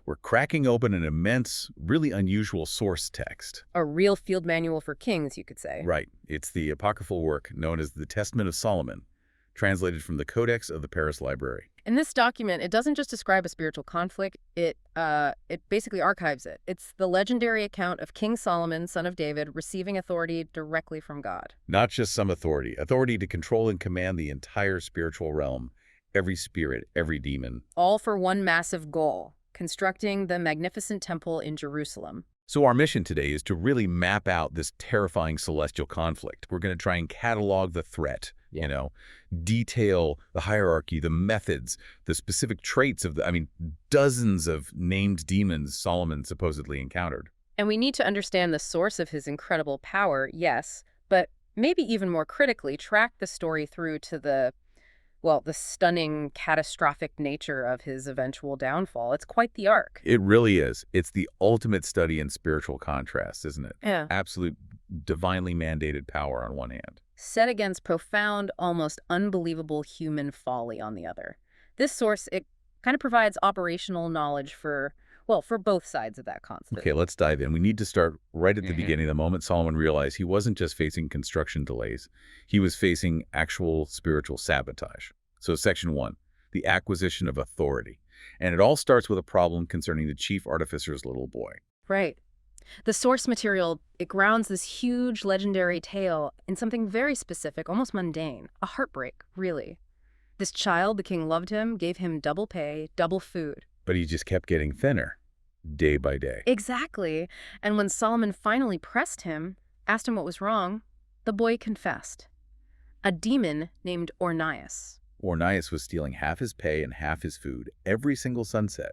We're cracking open an immense, really unusual source text. A real field manual for kings, you could say. Right. It's the apocryphal work known as the Testament of Solomon, translated from the Codex of the Paris Library. In this document, it doesn't just describe a spiritual conflict, it basically archives it. It's the legendary account of King Solomon, son of David, receiving authority directly from God. Not just some authority to control and command the entire spiritual realm, every spirit, every demon. All for one massive goal, constructing the magnificent temple in Jerusalem. So our mission today is to really map out this terrifying celestial conflict. We're going to try and catalog the threat, detail the hierarchy, the methods, the specific traits of dozens of named demons Solomon supposedly encountered. And we need to understand the source of his incredible power, yes, but maybe even more critically, track the story through to the stunning, catastrophic nature of his eventual downfall. It's quite the arc. It really is. It's the ultimate study in spiritual contrast, isn't it? Yeah. Absolute divinely mandated power on one hand. Set against profound, almost unbelievable human folly on the other. This source, it kind of provides operational knowledge for both sides of that conflict. Okay, let's dive in. We need to start right at the beginning, the moment Solomon realized he wasn't just facing construction delays. He was facing actual spiritual sabotage. So section 1, the acquisition of authority. And it all starts with a problem concerning the chief artificer's little boy. Right. The source material, it grounds this huge legendary tale in something very specific, almost mundane. A heartbreak, really. This child, the king loved him, gave him double pay, double food. But he just kept getting thinner, day by day. Exactly. And when Solomon finally pressed him, asked him what was wrong, the boy confessed. A demon named Ornias. Ornias was stealing half his pay and half his food every single sunset.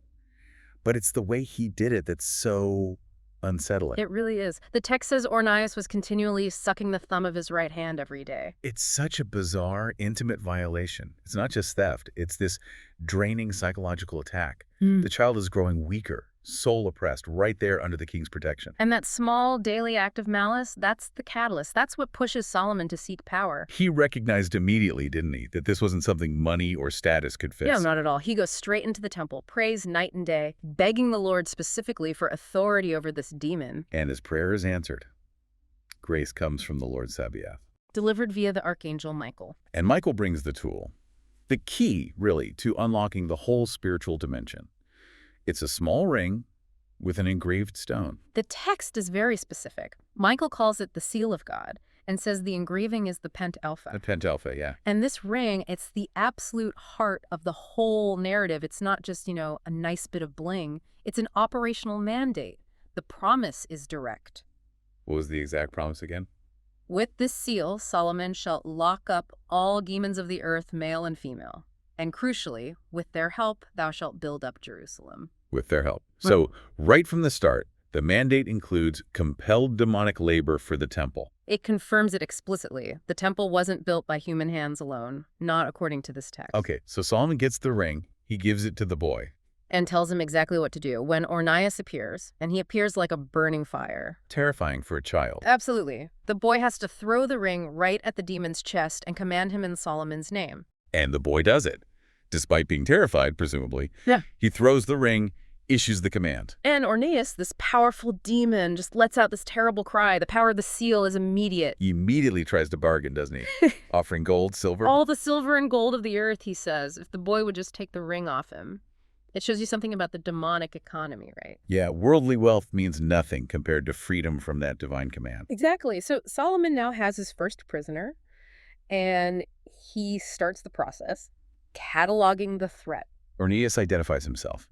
But it's the way he did it that's so unsettling. It really is. The text says Ornias was continually sucking the thumb of his right hand every day. It's such a bizarre, intimate violation. It's not just theft. It's this draining psychological attack. The child is growing weaker, soul oppressed, right there under the king's protection. And that small daily act of malice, that's the catalyst. That's what pushes Solomon to seek power. He recognized immediately, didn't he, that this wasn't something money or status could fix? Yeah, not at all. He goes straight into the temple, prays night and day, begging the Lord specifically for authority over this demon. And his prayer is answered. Grace comes from the Lord Sabaoth, delivered via the archangel Michael. And Michael brings the tool. The key, really, to unlocking the whole spiritual dimension. It's a small ring with an engraved stone. The text is very specific. Michael calls it the seal of God and says the engraving is the pent alpha. The pent alpha, yeah. And this ring, it's the absolute heart of the whole narrative. It's not just, a nice bit of bling. It's an operational mandate. The promise is direct. What was the exact promise again? With this seal, Solomon shall lock up all demons of the earth, male and female. And crucially, with their help, thou shalt build up Jerusalem. With their help. So, right from the start, the mandate includes compelled demonic labor for the temple. It confirms it explicitly. The temple wasn't built by human hands alone, not according to this text. Okay, so Solomon gets the ring, he gives it to the boy. And tells him exactly what to do. When Ornias appears, and he appears like a burning fire. Terrifying for a child. Absolutely. The boy has to throw the ring right at the demon's chest and command him in Solomon's name. And the boy does it. Despite being terrified, presumably. Yeah. He throws the ring, issues the command. And Ornias, this powerful demon, just lets out this terrible cry. The power of the seal is immediate. He immediately tries to bargain, doesn't he? Offering gold, silver. All the silver and gold of the earth, he says, if the boy would just take the ring off him. It shows you something about the demonic economy, right? Yeah, worldly wealth means nothing compared to freedom from that divine command. Exactly. So Solomon now has his first prisoner, and he starts the process, cataloging the threat. Ornias identifies himself,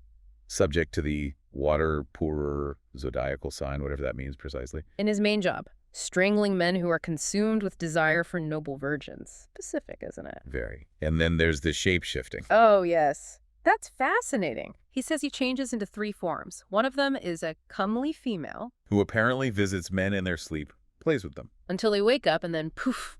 subject to the water pourer zodiacal sign, whatever that means precisely. In his main job, strangling men who are consumed with desire for noble virgins. Specific, isn't it? Very. And then there's the shape-shifting. Oh, yes. That's fascinating. He says he changes into 3 forms. One of them is a comely female. Who apparently visits men in their sleep, plays with them. Until they wake up and then poof,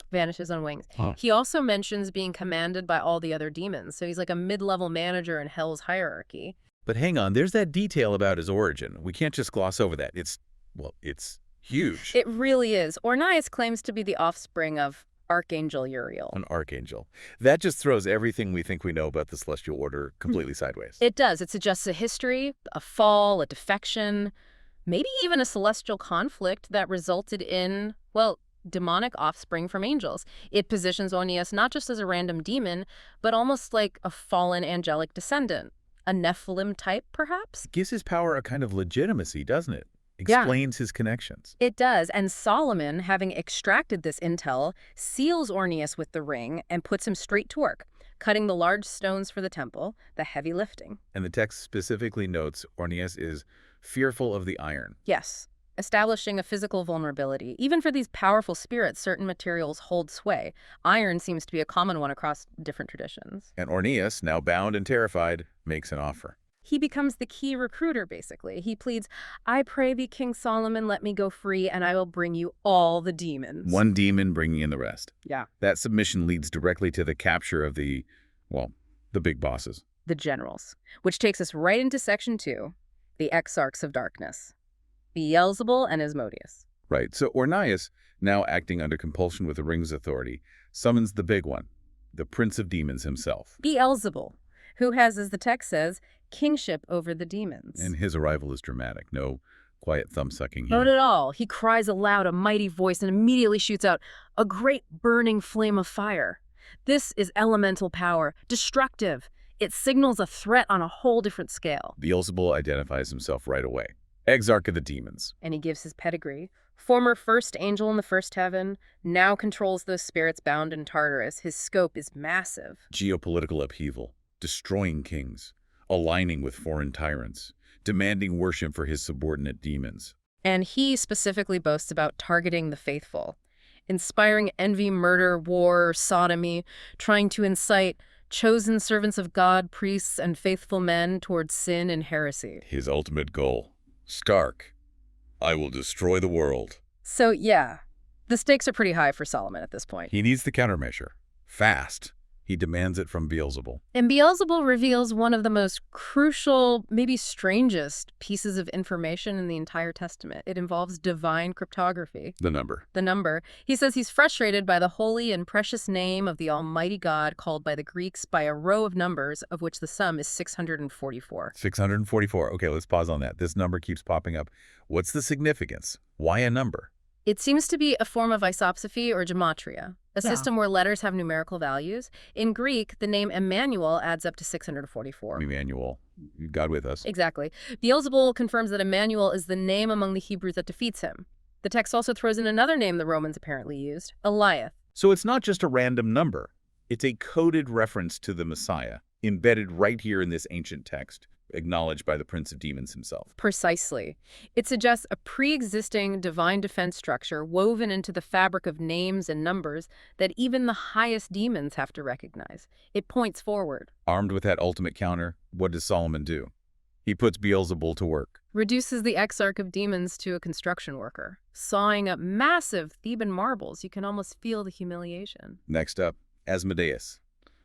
vanishes on wings. Huh. He also mentions being commanded by all the other demons. So he's like a mid-level manager in Hell's hierarchy. But hang on, there's that detail about his origin. We can't just gloss over that. It's huge. It really is. Ornias claims to be the offspring of Archangel Uriel. An archangel. That just throws everything we think we know about the celestial order completely sideways. It does. It suggests a history, a fall, a defection, maybe even a celestial conflict that resulted in, well, demonic offspring from angels. It positions Ornias not just as a random demon, but almost like a fallen angelic descendant. A Nephilim type, perhaps? Gives his power a kind of legitimacy, doesn't it? Yeah. Explains his connections. It does, and Solomon, having extracted this intel, seals Ornias with the ring and puts him straight to work, cutting the large stones for the temple, the heavy lifting. And the text specifically notes Ornias is fearful of the iron. Yes, establishing a physical vulnerability. Even for these powerful spirits, certain materials hold sway. Iron seems to be a common one across different traditions. And Ornias, now bound and terrified, makes an offer. He becomes the key recruiter, basically. He pleads, "I pray thee, King Solomon, let me go free, and I will bring you all the demons." One demon bringing in the rest. Yeah. That submission leads directly to the capture of the big bosses. The generals. Which takes us right into Section 2, the Exarchs of Darkness. Beelzebub and Asmodeus. Right. So Ornias, now acting under compulsion with the ring's authority, summons the big one, the Prince of Demons himself. Beelzebub, who has, as the text says, kingship over the demons. And his arrival is dramatic. No quiet thumb-sucking here. Not at all. He cries aloud, a mighty voice, and immediately shoots out a great burning flame of fire. This is elemental power, destructive. It signals a threat on a whole different scale. Beelzebub identifies himself right away. Exarch of the demons. And he gives his pedigree. Former first angel in the first heaven, now controls those spirits bound in Tartarus. His scope is massive. Geopolitical upheaval, destroying kings, aligning with foreign tyrants, demanding worship for his subordinate demons. And he specifically boasts about targeting the faithful, inspiring envy, murder, war, sodomy, trying to incite chosen servants of God, priests, and faithful men towards sin and heresy. His ultimate goal, stark. I will destroy the world. So yeah, the stakes are pretty high for Solomon at this point. He needs the countermeasure. Fast. He demands it from Beelzebub. And Beelzebub reveals one of the most crucial, maybe strangest pieces of information in the entire Testament. It involves divine cryptography. The number. The number. He says he's frustrated by the holy and precious name of the Almighty God, called by the Greeks by a row of numbers, of which the sum is 644. 644. Okay, let's pause on that. This number keeps popping up. What's the significance? Why a number? It seems to be a form of isopsephy or gematria, a system where letters have numerical values. In Greek, the name Emmanuel adds up to 644. Emmanuel, God with us. Exactly. Beelzebub confirms that Emmanuel is the name among the Hebrews that defeats him. The text also throws in another name the Romans apparently used, Eliath. So it's not just a random number. It's a coded reference to the Messiah, embedded right here in this ancient text, acknowledged by the Prince of Demons himself. Precisely. It suggests a pre-existing divine defense structure woven into the fabric of names and numbers that even the highest demons have to recognize. It points forward. Armed with that ultimate counter, what does Solomon do? He puts Beelzebub to work. Reduces the Exarch of Demons to a construction worker, sawing up massive Theban marbles. You can almost feel the humiliation. Next up, Asmodeus,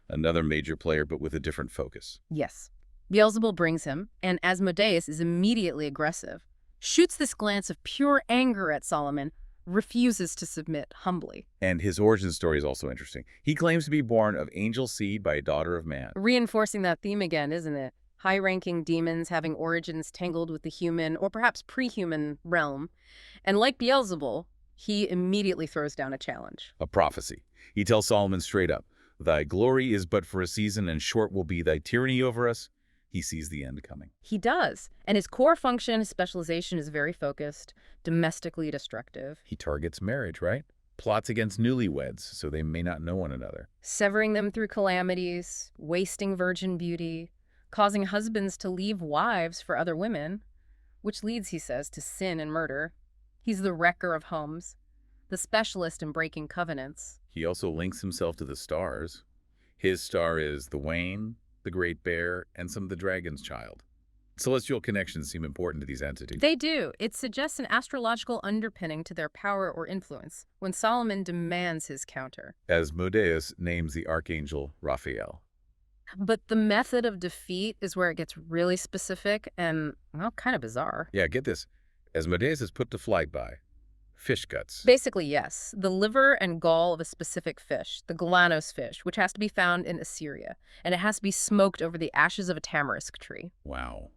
another major player but with a different focus. Yes. Beelzebub brings him, and Asmodeus is immediately aggressive, shoots this glance of pure anger at Solomon, refuses to submit humbly. And his origin story is also interesting. He claims to be born of angel seed by a daughter of man. Reinforcing that theme again, isn't it? High-ranking demons having origins tangled with the human or perhaps pre-human realm. And like Beelzebub, he immediately throws down a challenge. A prophecy. He tells Solomon straight up, "Thy glory is but for a season, and short will be thy tyranny over us." He sees the end coming. He does. And his core function, his specialization is very focused, domestically destructive. He targets marriage, right? Plots against newlyweds so they may not know one another. Severing them through calamities, wasting virgin beauty, causing husbands to leave wives for other women, which leads, he says, to sin and murder. He's the wrecker of homes, the specialist in breaking covenants. He also links himself to the stars. His star is the Wain, the Great Bear, and some of the Dragon's Child. Celestial connections seem important to these entities. They do. It suggests an astrological underpinning to their power or influence when Solomon demands his counter. Asmodeus names the archangel Raphael. But the method of defeat is where it gets really specific and, well, kind of bizarre. Yeah, get this. Asmodeus is put to flight by Fish guts. Basically, yes. The liver and gall of a specific fish, the galanos fish, which has to be found in Assyria, and it has to be smoked over the ashes of a tamarisk tree. Wow.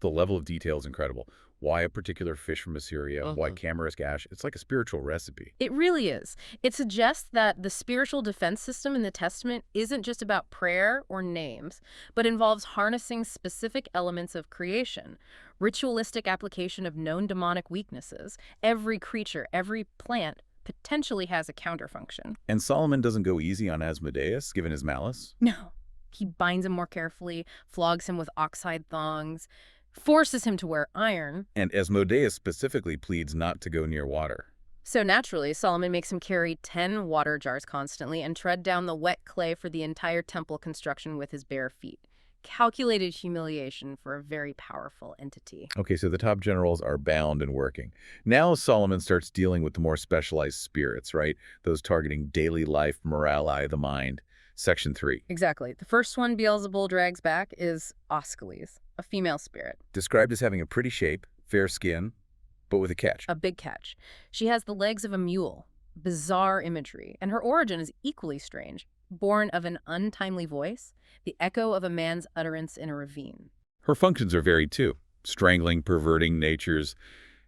The level of detail is incredible. Why a particular fish from Assyria? Why tamarisk ash? It's like a spiritual recipe. It really is. It suggests that the spiritual defense system in the Testament isn't just about prayer or names, but involves harnessing specific elements of creation, ritualistic application of known demonic weaknesses. Every creature, every plant potentially has a counterfunction. And Solomon doesn't go easy on Asmodeus, given his malice? No. He binds him more carefully, flogs him with oxhide thongs, forces him to wear iron. And Asmodeus specifically pleads not to go near water. So naturally, Solomon makes him carry 10 water jars constantly and tread down the wet clay for the entire temple construction with his bare feet. Calculated humiliation for a very powerful entity. Okay, so the top generals are bound and working. Now Solomon starts dealing with the more specialized spirits, right? Those targeting daily life, morale, the mind. Section 3. Exactly. The first one Beelzebub drags back is Oscles, a female spirit. Described as having a pretty shape, fair skin, but with a catch. A big catch. She has the legs of a mule. Bizarre imagery. And her origin is equally strange. Born of an untimely voice, the echo of a man's utterance in a ravine. Her functions are varied too. Strangling, perverting natures,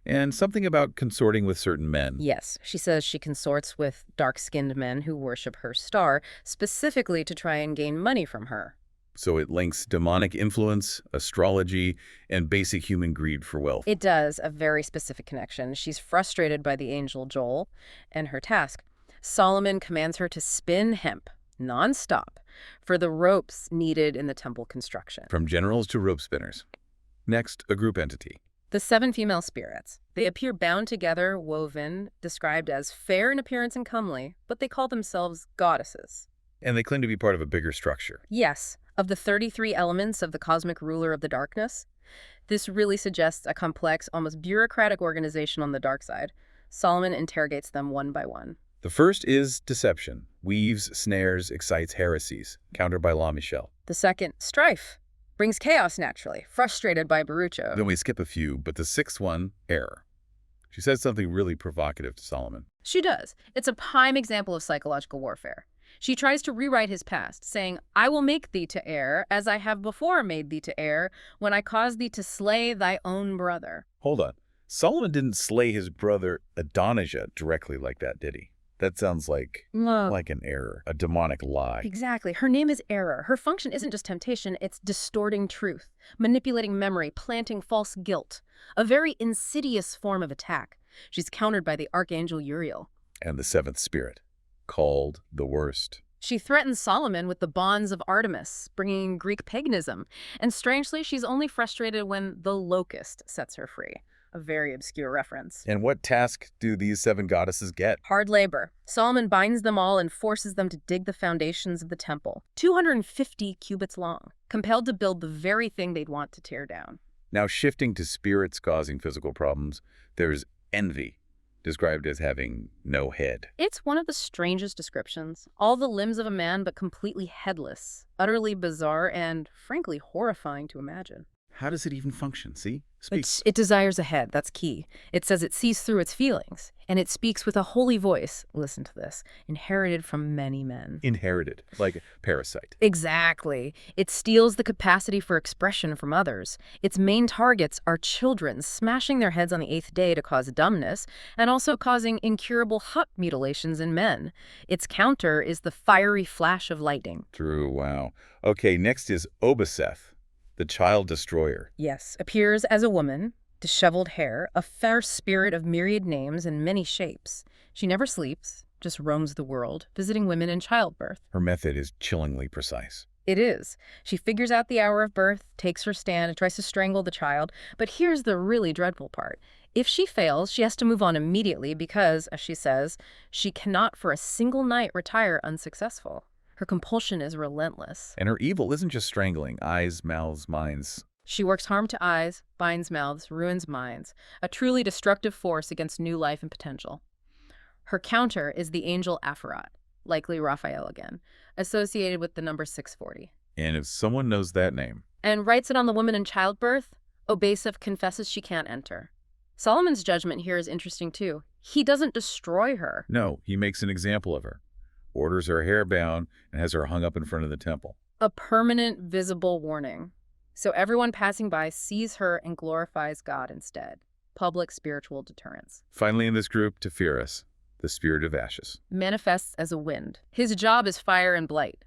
and something about consorting with certain men. Yes, she says she consorts with dark-skinned men who worship her star, specifically to try and gain money from her. So it links demonic influence, astrology, and basic human greed for wealth. It does, a very specific connection. She's frustrated by the angel Joel and her task. Solomon commands her to spin hemp, non-stop, for the ropes needed in the temple construction. From generals to rope spinners. Next, a group entity. The 7 female spirits. They appear bound together, woven, described as fair in appearance and comely, but they call themselves goddesses. And they claim to be part of a bigger structure. Yes, of the 33 elements of the cosmic ruler of the darkness, this really suggests a complex, almost bureaucratic organization on the dark side. Solomon interrogates them one by one. The first is deception. Weaves, snares, excites heresies, countered by La Michelle. The second, strife. Brings chaos naturally, frustrated by Barucho. Then we skip a few, but the 6th one, error. She says something really provocative to Solomon. She does. It's a prime example of psychological warfare. She tries to rewrite his past, saying, I will make thee to err, as I have before made thee to err, when I caused thee to slay thy own brother. Hold on. Solomon didn't slay his brother Adonijah directly like that, did he? That sounds like an error, a demonic lie. Exactly. Her name is error. Her function isn't just temptation, it's distorting truth, manipulating memory, planting false guilt. A very insidious form of attack. She's countered by the archangel Uriel. And the 7th spirit, called the worst. She threatens Solomon with the bonds of Artemis, bringing Greek paganism. And strangely, she's only frustrated when the locust sets her free. A very obscure reference. And what task do these 7 goddesses get? Hard labor. Solomon binds them all and forces them to dig the foundations of the temple, 250 cubits long, compelled to build the very thing they'd want to tear down. Now, shifting to spirits causing physical problems, there's envy, described as having no head. It's one of the strangest descriptions. All the limbs of a man, but completely headless. Utterly bizarre and, frankly, horrifying to imagine. How does it even function? See? Speak. It desires a head. That's key. It says it sees through its feelings, and it speaks with a holy voice. Listen to this. Inherited from many men. Inherited, like a parasite. Exactly. It steals the capacity for expression from others. Its main targets are children, smashing their heads on the 8th day to cause dumbness, and also causing incurable hut mutilations in men. Its counter is the fiery flash of lightning. True, wow. Okay, next is Obaseth, the child destroyer. Yes, appears as a woman, disheveled hair, a fair spirit of myriad names and many shapes. She never sleeps, just roams the world, visiting women in childbirth. Her method is chillingly precise. It is. She figures out the hour of birth, takes her stand, and tries to strangle the child. But here's the really dreadful part. If she fails, she has to move on immediately because, as she says, she cannot for a single night retire unsuccessful. Her compulsion is relentless. And her evil isn't just strangling eyes, mouths, minds. She works harm to eyes, binds mouths, ruins minds, a truly destructive force against new life and potential. Her counter is the angel Aphorat, likely Raphael again, associated with the number 640. And if someone knows that name. And writes it on the woman in childbirth, Obaseth confesses she can't enter. Solomon's judgment here is interesting too. He doesn't destroy her. No, he makes an example of her, orders her hair bound, and has her hung up in front of the temple. A permanent, visible warning. So everyone passing by sees her and glorifies God instead. Public spiritual deterrence. Finally in this group, Tephiris, the spirit of ashes. Manifests as a wind. His job is fire and blight.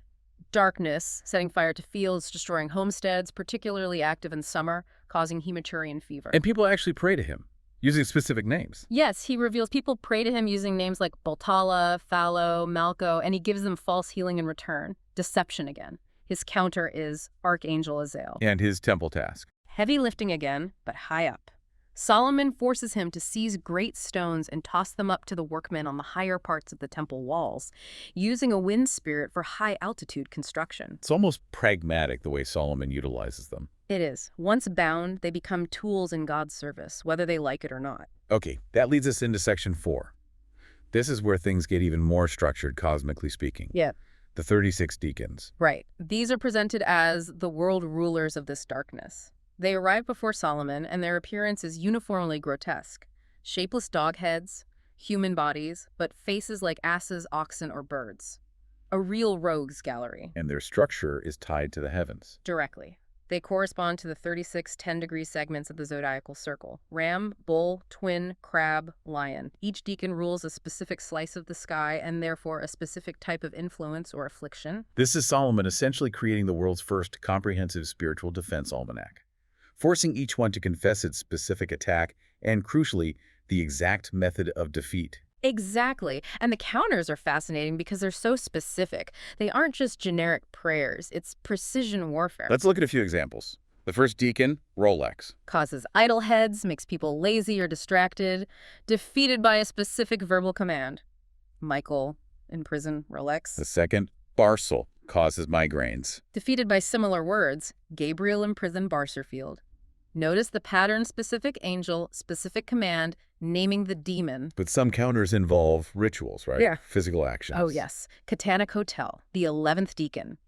Darkness, setting fire to fields, destroying homesteads, particularly active in summer, causing hematurian fever. And people actually pray to him, using specific names. Yes, he reveals people pray to him using names like Baltala, Phallo, Malco, and he gives them false healing in return. Deception again. His counter is Archangel Azael. And his temple task. Heavy lifting again, but high up. Solomon forces him to seize great stones and toss them up to the workmen on the higher parts of the temple walls, using a wind spirit for high-altitude construction. It's almost pragmatic the way Solomon utilizes them. It is. Once bound, they become tools in God's service, whether they like it or not. Okay, that leads us into section 4. This is where things get even more structured, cosmically speaking. Yeah. The 36 deacons. Right. These are presented as the world rulers of this darkness. They arrive before Solomon, and their appearance is uniformly grotesque. Shapeless dog heads, human bodies, but faces like asses, oxen, or birds. A real rogues gallery. And their structure is tied to the heavens. Directly. They correspond to the 36 10-degree segments of the zodiacal circle. Ram, bull, twin, crab, lion. Each deacon rules a specific slice of the sky and therefore a specific type of influence or affliction. This is Solomon essentially creating the world's first comprehensive spiritual defense almanac, forcing each one to confess its specific attack and, crucially, the exact method of defeat. Exactly. And the counters are fascinating because they're so specific. They aren't just generic prayers. It's precision warfare. Let's look at a few examples. The first deacon, Rolex. Causes idle heads, makes people lazy or distracted, defeated by a specific verbal command. Michael, in prison, Rolex. The second, Barcel, causes migraines. Defeated by similar words, Gabriel in prison, Barcerfield. Notice the pattern-specific angel, specific command, naming the demon. But some counters involve rituals, right? Yeah. Physical actions. Oh, yes. Catanic Hotel, the 11th deacon,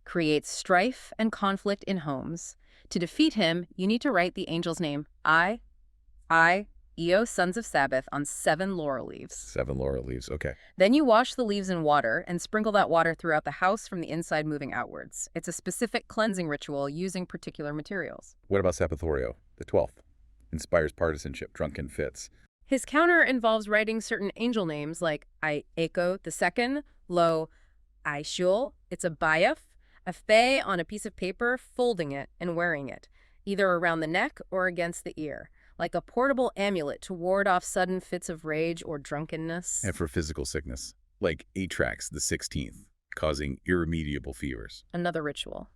creates strife and conflict in homes. To defeat him, you need to write the angel's name, Io, sons of Sabbath, on 7 laurel leaves. 7 laurel leaves, okay. Then you wash the leaves in water and sprinkle that water throughout the house from the inside moving outwards. It's a specific cleansing ritual using particular materials. What about Sapathorio, the 12th? Inspires partisanship, drunken fits. His counter involves writing certain angel names like Echo II, Lo, Shul. It's a bayaf, a fey on a piece of paper, folding it and wearing it, either around the neck or against the ear, like a portable amulet to ward off sudden fits of rage or drunkenness. And for physical sickness, like Atrax, the 16th, causing irremediable fevers. Another ritual.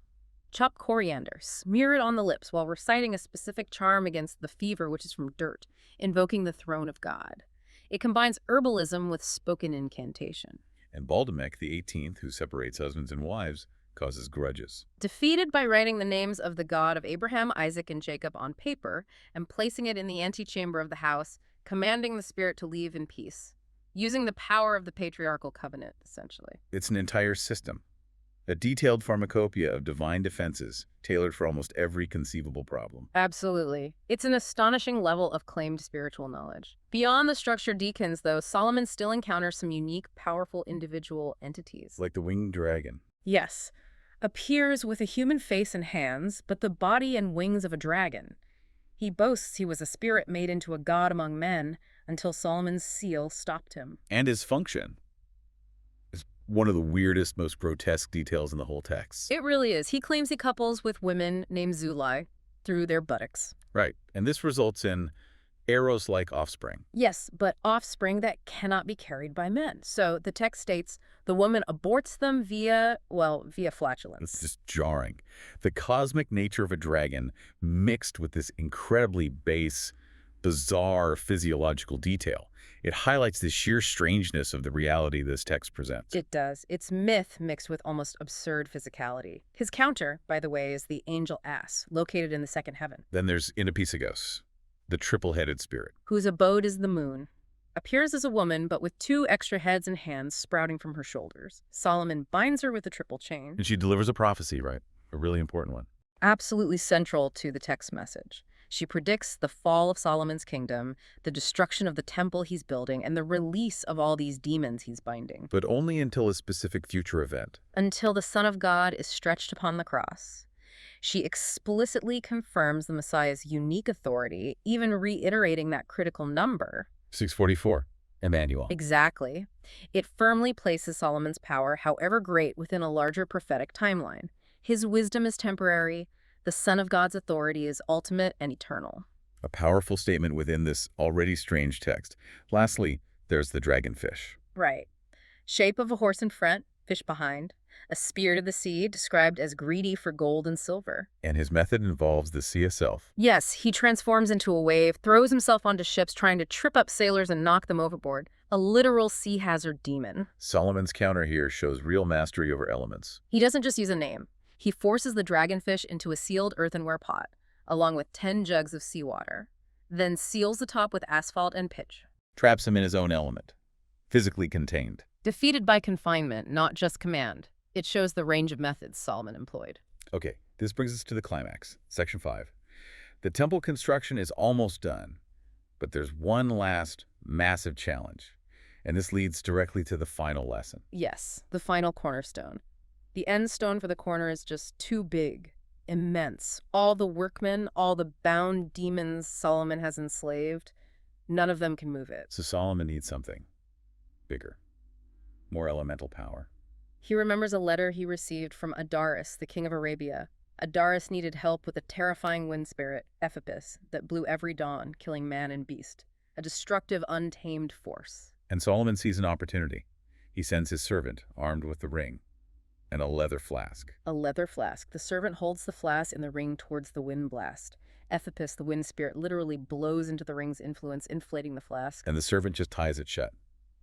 Chop coriander, smear it on the lips while reciting a specific charm against the fever, which is from dirt, invoking the throne of God. It combines herbalism with spoken incantation. And Baldamec, the 18th, who separates husbands and wives, causes grudges. Defeated by writing the names of the God of Abraham, Isaac, and Jacob on paper and placing it in the antechamber of the house, commanding the spirit to leave in peace, using the power of the patriarchal covenant, essentially. It's an entire system, a detailed pharmacopoeia of divine defenses tailored for almost every conceivable problem. Absolutely. It's an astonishing level of claimed spiritual knowledge. Beyond the structured deacons, though, Solomon still encounters some unique, powerful individual entities. Like the winged dragon. Yes. Appears with a human face and hands, but the body and wings of a dragon. He boasts he was a spirit made into a god among men until Solomon's seal stopped him. And his function is one of the weirdest, most grotesque details in the whole text. It really is. He claims he couples with women named Zulai through their buttocks. Right. And this results in Eros-like offspring. Yes, but offspring that cannot be carried by men. So the text states the woman aborts them via flatulence. It's just jarring. The cosmic nature of a dragon mixed with this incredibly base, bizarre physiological detail. It highlights the sheer strangeness of the reality this text presents. It does. It's myth mixed with almost absurd physicality. His counter, by the way, is the angel ass, located in the second heaven. Then there's Inepissagos, the triple-headed spirit, whose abode is the moon. Appears as a woman, but with 2 extra heads and hands sprouting from her shoulders. Solomon binds her with a triple chain. And she delivers a prophecy, right? A really important one. Absolutely central to the text message. She predicts the fall of Solomon's kingdom, the destruction of the temple he's building, and the release of all these demons he's binding. But only until a specific future event. Until the Son of God is stretched upon the cross. She explicitly confirms the Messiah's unique authority, even reiterating that critical number. 644. Emmanuel. Exactly. It firmly places Solomon's power, however great, within a larger prophetic timeline. His wisdom is temporary. The Son of God's authority is ultimate and eternal. A powerful statement within this already strange text. Lastly, there's the dragonfish. Right. Shape of a horse in front, fish behind. A spirit of the sea, described as greedy for gold and silver. And his method involves the sea itself. Yes, he transforms into a wave, throws himself onto ships, trying to trip up sailors and knock them overboard. A literal sea hazard demon. Solomon's counter here shows real mastery over elements. He doesn't just use a name. He forces the dragonfish into a sealed earthenware pot, along with 10 jugs of seawater, then seals the top with asphalt and pitch. Traps him in his own element. Physically contained. Defeated by confinement, not just command. It shows the range of methods Solomon employed. Okay, this brings us to the climax, section 5. The temple construction is almost done, but there's one last massive challenge, and this leads directly to the final lesson. Yes, the final cornerstone. The end stone for the corner is just too big, immense. All the workmen, all the bound demons Solomon has enslaved, none of them can move it. So Solomon needs something bigger, more elemental power. He remembers a letter he received from Adaris, the king of Arabia. Adaris needed help with a terrifying wind spirit, Ephipis, that blew every dawn, killing man and beast. A destructive, untamed force. And Solomon sees an opportunity. He sends his servant, armed with the ring, and a leather flask. A leather flask. The servant holds the flask in the ring towards the wind blast. Ephipis, the wind spirit, literally blows into the ring's influence, inflating the flask. And the servant just ties it shut,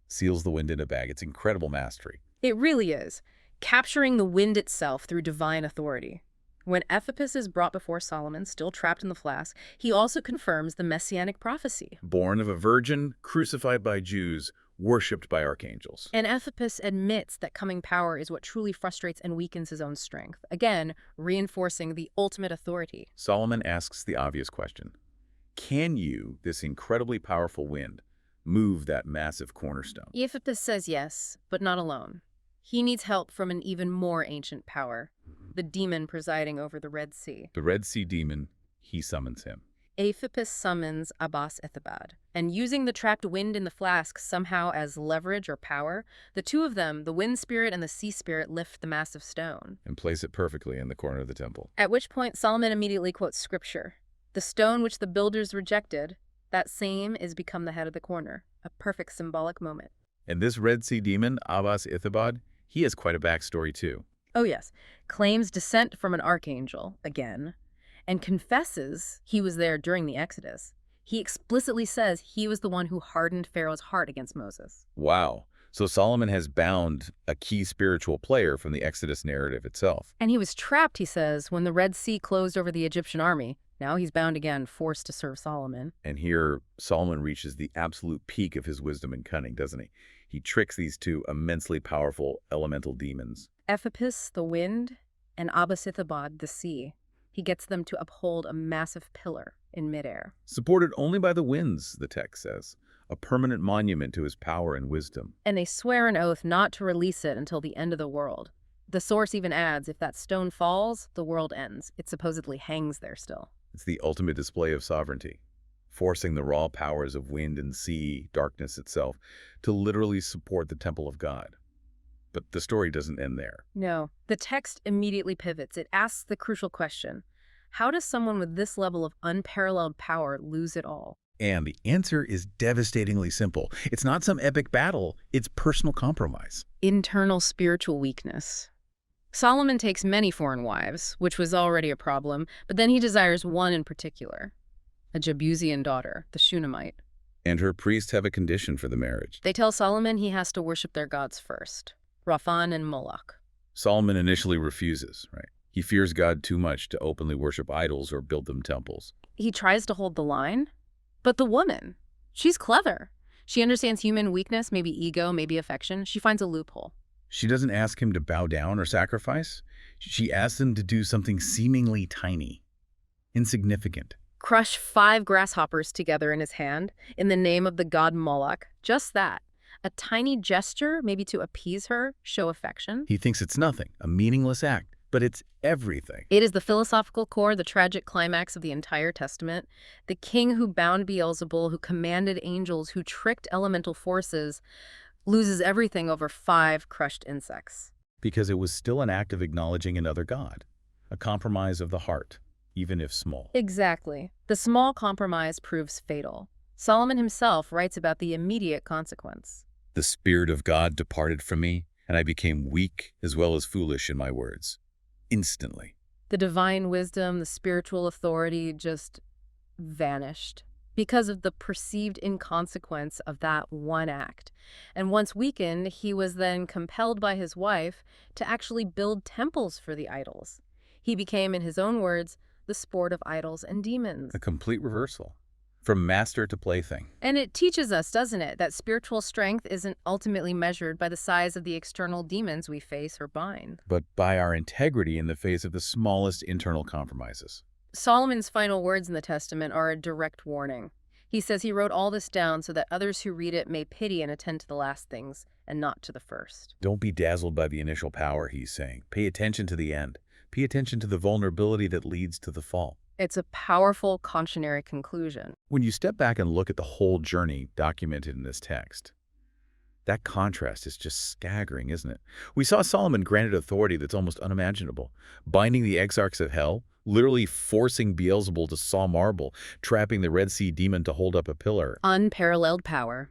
seals the wind in a bag. It's incredible mastery. It really is, capturing the wind itself through divine authority. When Ephipis is brought before Solomon, still trapped in the flask, he also confirms the Messianic prophecy. Born of a virgin, crucified by Jews, worshipped by archangels. And Ephipis admits that coming power is what truly frustrates and weakens his own strength, again, reinforcing the ultimate authority. Solomon asks the obvious question. Can you, this incredibly powerful wind, move that massive cornerstone? Ephipis says yes, but not alone. He needs help from an even more ancient power, the demon presiding over the Red Sea. The Red Sea demon, he summons him. Ephipis summons Abbas-Ithobad, and using the trapped wind in the flask somehow as leverage or power, the two of them, the wind spirit and the sea spirit, lift the massive stone. And place it perfectly in the corner of the temple. At which point Solomon immediately quotes scripture. The stone which the builders rejected, that same is become the head of the corner, a perfect symbolic moment. And this Red Sea demon, Abbas-Ithobad, he has quite a backstory too. Oh yes, claims descent from an archangel, again, and confesses he was there during the Exodus. He explicitly says he was the one who hardened Pharaoh's heart against Moses. Wow. So Solomon has bound a key spiritual player from the Exodus narrative itself. And he was trapped, he says, when the Red Sea closed over the Egyptian army. Now he's bound again, forced to serve Solomon. And here, Solomon reaches the absolute peak of his wisdom and cunning, doesn't he? He tricks these two immensely powerful elemental demons. Ephipis, the wind, and Abbas-Ithobad, the sea. He gets them to uphold a massive pillar in midair. Supported only by the winds, the text says. A permanent monument to his power and wisdom. And they swear an oath not to release it until the end of the world. The source even adds, if that stone falls, the world ends. It supposedly hangs there still. It's the ultimate display of sovereignty, forcing the raw powers of wind and sea, darkness itself, to literally support the temple of God. But the story doesn't end there. No. The text immediately pivots. It asks the crucial question. How does someone with this level of unparalleled power lose it all? And the answer is devastatingly simple. It's not some epic battle, it's personal compromise. Internal spiritual weakness. Solomon takes many foreign wives, which was already a problem, but then he desires one in particular, a Jebusian daughter, the Shunammite. And her priests have a condition for the marriage. They tell Solomon he has to worship their gods first, Raphan and Moloch. Solomon initially refuses, right? He fears God too much to openly worship idols or build them temples. He tries to hold the line, but the woman, she's clever. She understands human weakness, maybe ego, maybe affection. She finds a loophole. She doesn't ask him to bow down or sacrifice. She asks him to do something seemingly tiny, insignificant, crush 5 grasshoppers together in his hand in the name of the god Moloch. Just that. A tiny gesture, maybe to appease her, show affection. He thinks it's nothing, a meaningless act, but it's everything. It is the philosophical core, the tragic climax of the entire Testament. The king who bound Beelzebub, who commanded angels, who tricked elemental forces, loses everything over 5 crushed insects. Because it was still an act of acknowledging another god, a compromise of the heart, even if small. Exactly. The small compromise proves fatal. Solomon himself writes about the immediate consequence. The Spirit of God departed from me, and I became weak as well as foolish in my words. Instantly. The divine wisdom, the spiritual authority just vanished because of the perceived inconsequence of that one act. And once weakened, he was then compelled by his wife to actually build temples for the idols. He became, in his own words, the sport of idols and demons. A complete reversal. From master to plaything. And it teaches us, doesn't it, that spiritual strength isn't ultimately measured by the size of the external demons we face or bind, But by our integrity in the face of the smallest internal compromises. Solomon's final words in the Testament are a direct warning. He says he wrote all this down so that others who read it may pity and attend to the last things and not to the first. Don't be dazzled by the initial power, he's saying. Pay attention to the end. Pay attention to the vulnerability that leads to the fall. It's a powerful cautionary conclusion. When you step back and look at the whole journey documented in this text, that contrast is just staggering, isn't it? We saw Solomon granted authority that's almost unimaginable, binding the Exarchs of hell, literally forcing Beelzebub to saw marble, trapping the Red Sea demon to hold up a pillar. Unparalleled power.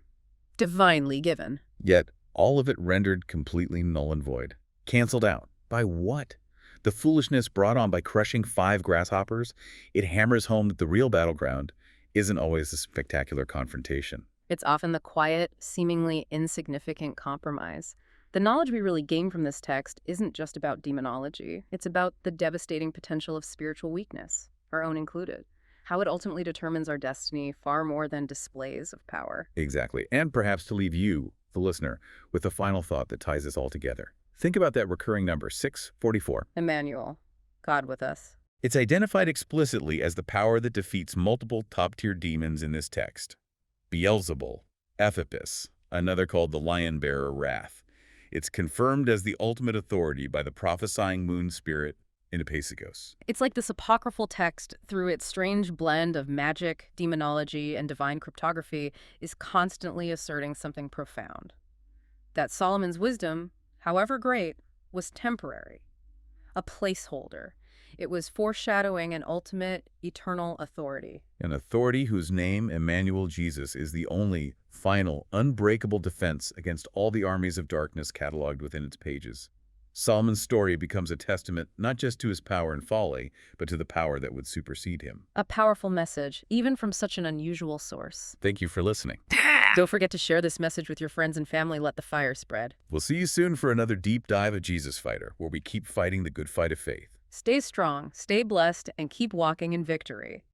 Divinely given. Yet, all of it rendered completely null and void. Canceled out. By what? The foolishness brought on by crushing 5 grasshoppers, it hammers home that the real battleground isn't always a spectacular confrontation. It's often the quiet, seemingly insignificant compromise. The knowledge we really gain from this text isn't just about demonology. It's about the devastating potential of spiritual weakness, our own included. How it ultimately determines our destiny far more than displays of power. Exactly. And perhaps to leave you, the listener, with a final thought that ties this all together. Think about that recurring number, 644. Emmanuel, God with us. It's identified explicitly as the power that defeats multiple top-tier demons in this text. Beelzebub, Ephipus, another called the Lion-Bearer Wrath. It's confirmed as the ultimate authority by the prophesying moon spirit in Apocryphos. It's like this apocryphal text, through its strange blend of magic, demonology, and divine cryptography, is constantly asserting something profound. That Solomon's wisdom, however great, was temporary, a placeholder. It was foreshadowing an ultimate, eternal authority. An authority whose name, Emmanuel Jesus, is the only, final, unbreakable defense against all the armies of darkness cataloged within its pages. Solomon's story becomes a testament not just to his power and folly, but to the power that would supersede him. A powerful message, even from such an unusual source. Thank you for listening. Don't forget to share this message with your friends and family. Let the fire spread. We'll see you soon for another deep dive of Jesus Fighter, where we keep fighting the good fight of faith. Stay strong, stay blessed, and keep walking in victory.